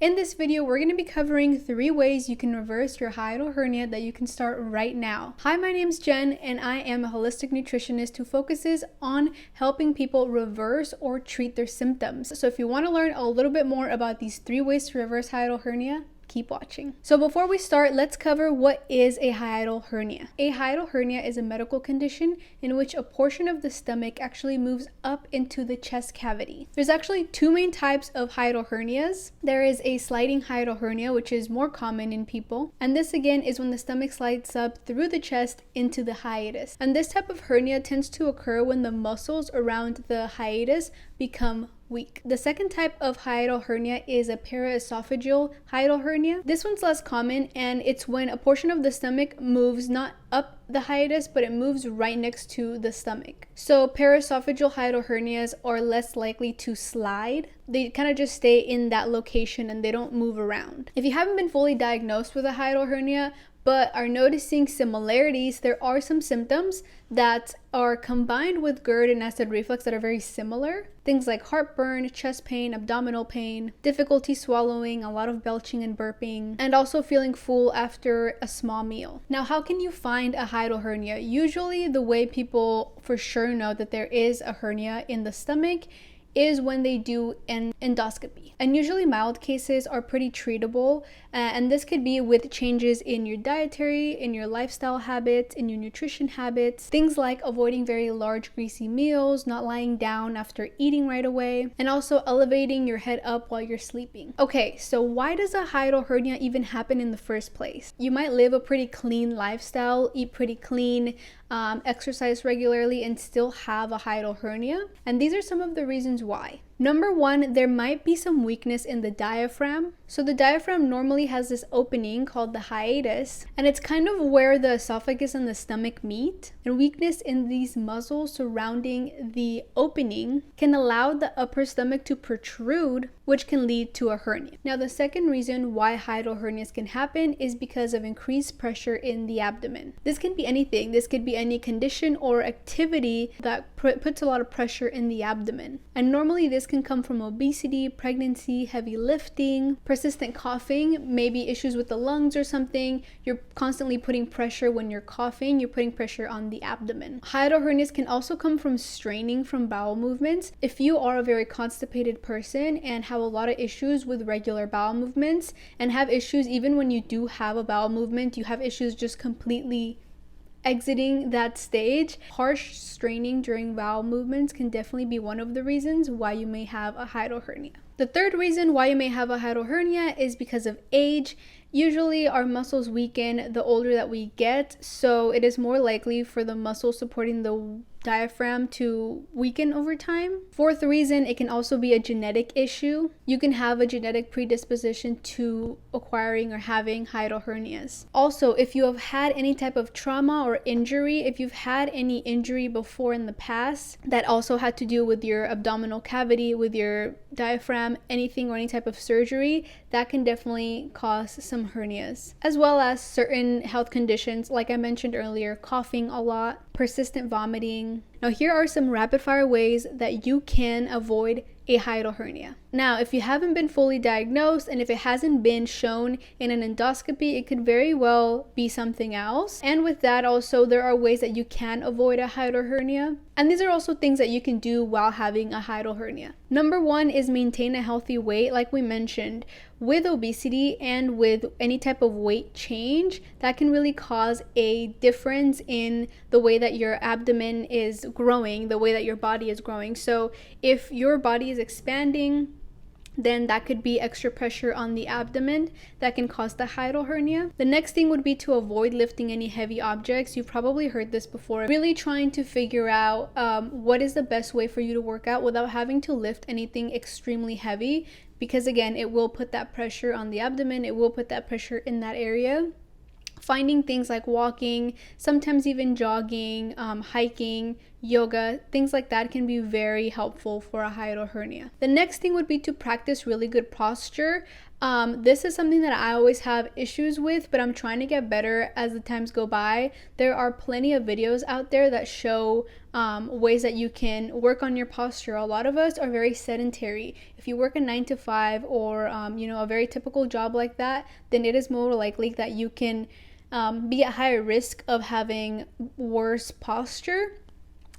In this video, we're going to be covering 3 ways you can reverse your hiatal hernia that you can start right now. Hi, my name's Jen, and I am a holistic nutritionist who focuses on helping people reverse or treat their symptoms. So if you want to learn a little bit more about these 3 ways to reverse hiatal hernia, keep watching. So before we start, let's cover what is a hiatal hernia. A hiatal hernia is a medical condition in which a portion of the stomach actually moves up into the chest cavity. There's actually 2 main types of hiatal hernias. There is a sliding hiatal hernia, which is more common in people. And this again is when the stomach slides up through the chest into the hiatus. And this type of hernia tends to occur when the muscles around the hiatus become weak. The second type of hiatal hernia is a paraesophageal hiatal hernia. This one's less common, and it's when a portion of the stomach moves not up the hiatus, but it moves right next to the stomach. So paraesophageal hiatal hernias are less likely to slide. They kind of just stay in that location and they don't move around. If you haven't been fully diagnosed with a hiatal hernia, but are noticing similarities, there are some symptoms that are combined with GERD and acid reflux that are very similar. Things like heartburn, chest pain, abdominal pain, difficulty swallowing, a lot of belching and burping, and also feeling full after a small meal. Now, how can you find a hiatal hernia? Usually the way people for sure know that there is a hernia in the stomach is when they do an endoscopy. And usually mild cases are pretty treatable, and this could be with changes in your dietary, in your lifestyle habits, in your nutrition habits, things like avoiding very large greasy meals, not lying down after eating right away, and also elevating your head up while you're sleeping. Okay, so why does a hiatal hernia even happen in the first place? You might live a pretty clean lifestyle, eat pretty clean, exercise regularly, and still have a hiatal hernia. And these are some of the reasons why. Number 1, there might be some weakness in the diaphragm. So the diaphragm normally has this opening called the hiatus, and it's kind of where the esophagus and the stomach meet. And weakness in these muscles surrounding the opening can allow the upper stomach to protrude, which can lead to a hernia. Now, the second reason why hiatal hernias can happen is because of increased pressure in the abdomen. This can be anything. This could be any condition or activity that puts a lot of pressure in the abdomen. And normally this can come from obesity, pregnancy, heavy lifting, persistent coughing, maybe issues with the lungs or something. You're constantly putting pressure when you're coughing, you're putting pressure on the abdomen. Hiatal hernias can also come from straining from bowel movements. If you are a very constipated person and have a lot of issues with regular bowel movements, and have issues even when you do have a bowel movement, you have issues just completely exiting that stage, harsh straining during bowel movements can definitely be one of the reasons why you may have a hiatal hernia. The third reason why you may have a hiatal hernia is because of age. Usually our muscles weaken the older that we get, so it is more likely for the muscles supporting the diaphragm to weaken over time. Fourth reason, it can also be a genetic issue. You can have a genetic predisposition to acquiring or having hiatal hernias. Also, if you have had any type of trauma or injury, if you've had any injury before in the past that also had to do with your abdominal cavity, with your diaphragm, anything or any type of surgery, that can definitely cause some hernias. As well as certain health conditions, like I mentioned earlier, coughing a lot, persistent vomiting. Now, here are some rapid fire ways that you can avoid a hiatal hernia. Now, if you haven't been fully diagnosed and if it hasn't been shown in an endoscopy, it could very well be something else. And with that also, there are ways that you can avoid a hiatal hernia. And these are also things that you can do while having a hiatal hernia. Number 1 is maintain a healthy weight. Like we mentioned, with obesity and with any type of weight change, that can really cause a difference in the way that your abdomen is growing, the way that your body is growing. So if your body is expanding, then that could be extra pressure on the abdomen that can cause the hiatal hernia. The next thing would be to avoid lifting any heavy objects. You've probably heard this before. Really trying to figure out what is the best way for you to work out without having to lift anything extremely heavy, because again, it will put that pressure on the abdomen, it will put that pressure in that area. Finding things like walking, sometimes even jogging, hiking, yoga, things like that can be very helpful for a hiatal hernia. The next thing would be to practice really good posture. This is something that I always have issues with, but I'm trying to get better as the times go by. There are plenty of videos out there that show ways that you can work on your posture. A lot of us are very sedentary. If you work a 9 to 5 or a very typical job like that, then it is more likely that you can be at higher risk of having worse posture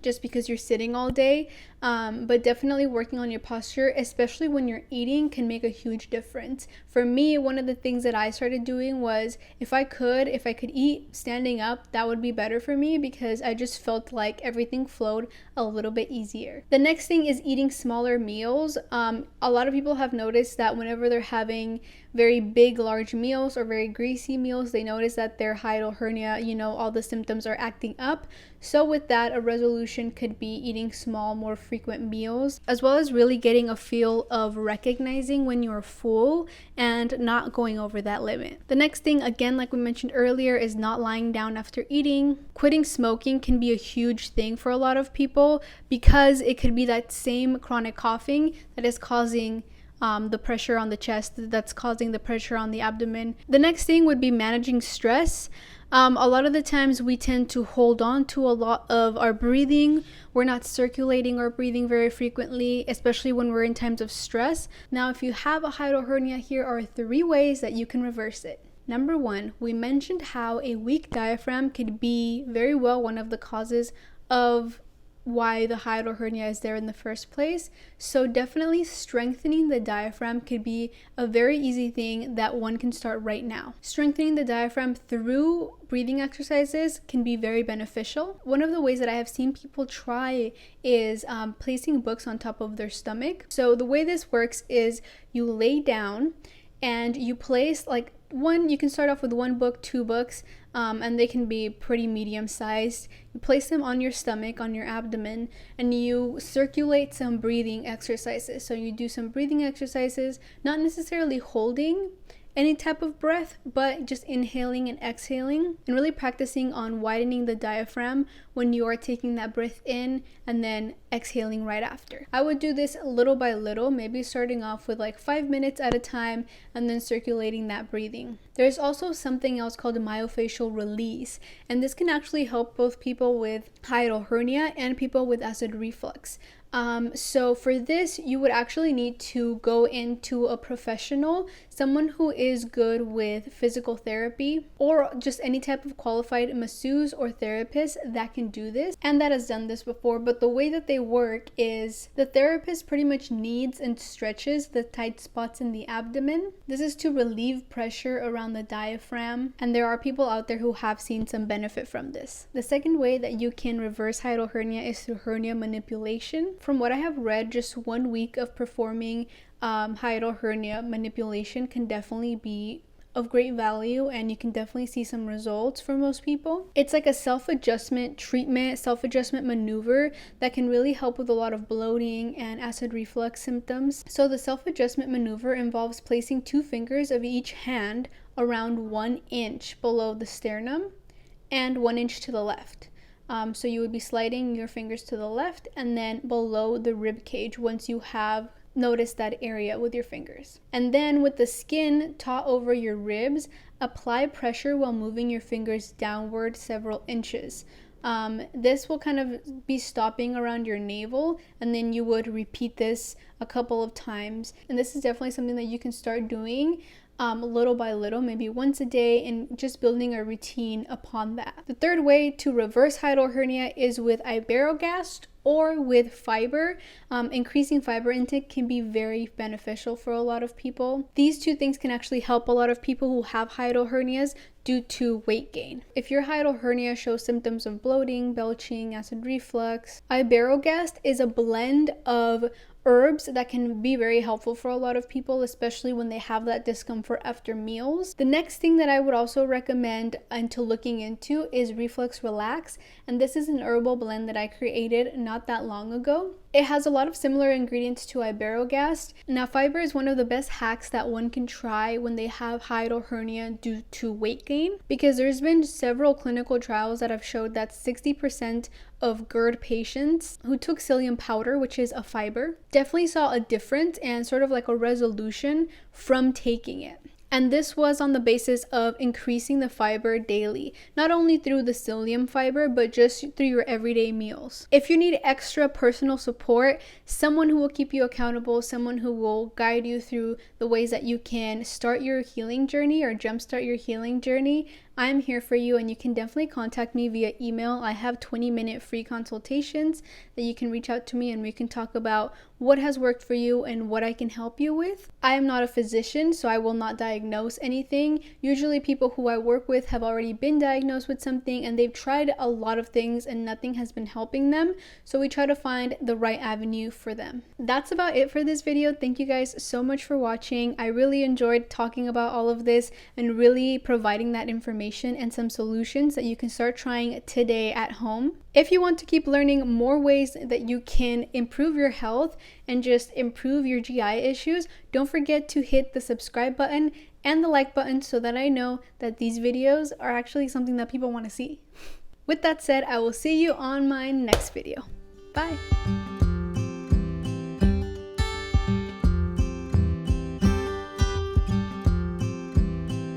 just because you're sitting all day. But definitely working on your posture, especially when you're eating, can make a huge difference. For me, one of the things that I started doing was if I could eat standing up, that would be better for me because I just felt like everything flowed a little bit easier. The next thing is eating smaller meals. A lot of people have noticed that whenever they're having very big, large meals or very greasy meals, they notice that their hiatal hernia, all the symptoms are acting up. So with that, a resolution could be eating small, more frequent meals, as well as really getting a feel of recognizing when you're full and not going over that limit. The next thing, again, like we mentioned earlier, is not lying down after eating. Quitting smoking can be a huge thing for a lot of people because it could be that same chronic coughing that is causing the pressure on the chest, that's causing the pressure on the abdomen. The next thing would be managing stress. A lot of the times we tend to hold on to a lot of our breathing. We're not circulating our breathing very frequently, especially when we're in times of stress. Now, if you have a hiatal hernia, here are 3 ways that you can reverse it. Number 1, we mentioned how a weak diaphragm could be very well one of the causes of why the hiatal hernia is there in the first place. So definitely strengthening the diaphragm could be a very easy thing that one can start right now. Strengthening the diaphragm through breathing exercises can be very beneficial. One of the ways that I have seen people try is placing books on top of their stomach. So the way this works is you lay down and you place you can start off with 1 book, 2 books, and they can be pretty medium sized. You place them on your stomach, on your abdomen, and you circulate some breathing exercises. So you do some breathing exercises, not necessarily holding any type of breath, but just inhaling and exhaling, and really practicing on widening the diaphragm when you are taking that breath in and then exhaling right after. I would do this little by little, maybe starting off with 5 minutes at a time and then circulating that breathing. There's also something else called myofascial release, and this can actually help both people with hiatal hernia and people with acid reflux. So for this, you would actually need to go into a professional, someone who is good with physical therapy or just any type of qualified masseuse or therapist that can do this and that has done this before. But the way that they work is the therapist pretty much kneads and stretches the tight spots in the abdomen. This is to relieve pressure around the diaphragm, and there are people out there who have seen some benefit from this. The second way that you can reverse hiatal hernia is through hernia manipulation. From what I have read, just 1 week of performing hiatal hernia manipulation can definitely be of great value, and you can definitely see some results for most people. It's like a self-adjustment treatment, self-adjustment maneuver that can really help with a lot of bloating and acid reflux symptoms. So the self-adjustment maneuver involves placing 2 fingers of each hand around 1 inch below the sternum and 1 inch to the left. So you would be sliding your fingers to the left and then below the rib cage once you have noticed that area with your fingers. And then with the skin taut over your ribs, apply pressure while moving your fingers downward several inches. This will kind of be stopping around your navel, and then you would repeat this a couple of times. And this is definitely something that you can start doing little by little, maybe once a day, and just building a routine upon that. The third way to reverse hiatal hernia is with iberogast or with fiber. Increasing fiber intake can be very beneficial for a lot of people. These 2 things can actually help a lot of people who have hiatal hernias due to weight gain. If your hiatal hernia shows symptoms of bloating, belching, acid reflux, iberogast is a blend of herbs that can be very helpful for a lot of people, especially when they have that discomfort after meals. The next thing that I would also recommend into looking into is Reflux Relax, and this is an herbal blend that I created not that long ago. It has a lot of similar ingredients to iberogast. Now, fiber is one of the best hacks that one can try when they have hiatal hernia due to weight gain, because there's been several clinical trials that have showed that 60% of GERD patients who took psyllium powder, which is a fiber, definitely saw a difference and sort of like a resolution from taking it. And this was on the basis of increasing the fiber daily, not only through the psyllium fiber, but just through your everyday meals. If you need extra personal support, someone who will keep you accountable, someone who will guide you through the ways that you can start your healing journey or jumpstart your healing journey, I'm here for you, and you can definitely contact me via email. I have 20-minute free consultations that you can reach out to me and we can talk about what has worked for you and what I can help you with. I am not a physician, so I will not diagnose anything. Usually people who I work with have already been diagnosed with something and they've tried a lot of things and nothing has been helping them. So we try to find the right avenue for them. That's about it for this video. Thank you guys so much for watching. I really enjoyed talking about all of this and really providing that information and some solutions that you can start trying today at home. If you want to keep learning more ways that you can improve your health and just improve your GI issues, don't forget to hit the subscribe button and the like button so that I know that these videos are actually something that people want to see. With that said, I will see you on my next video. Bye!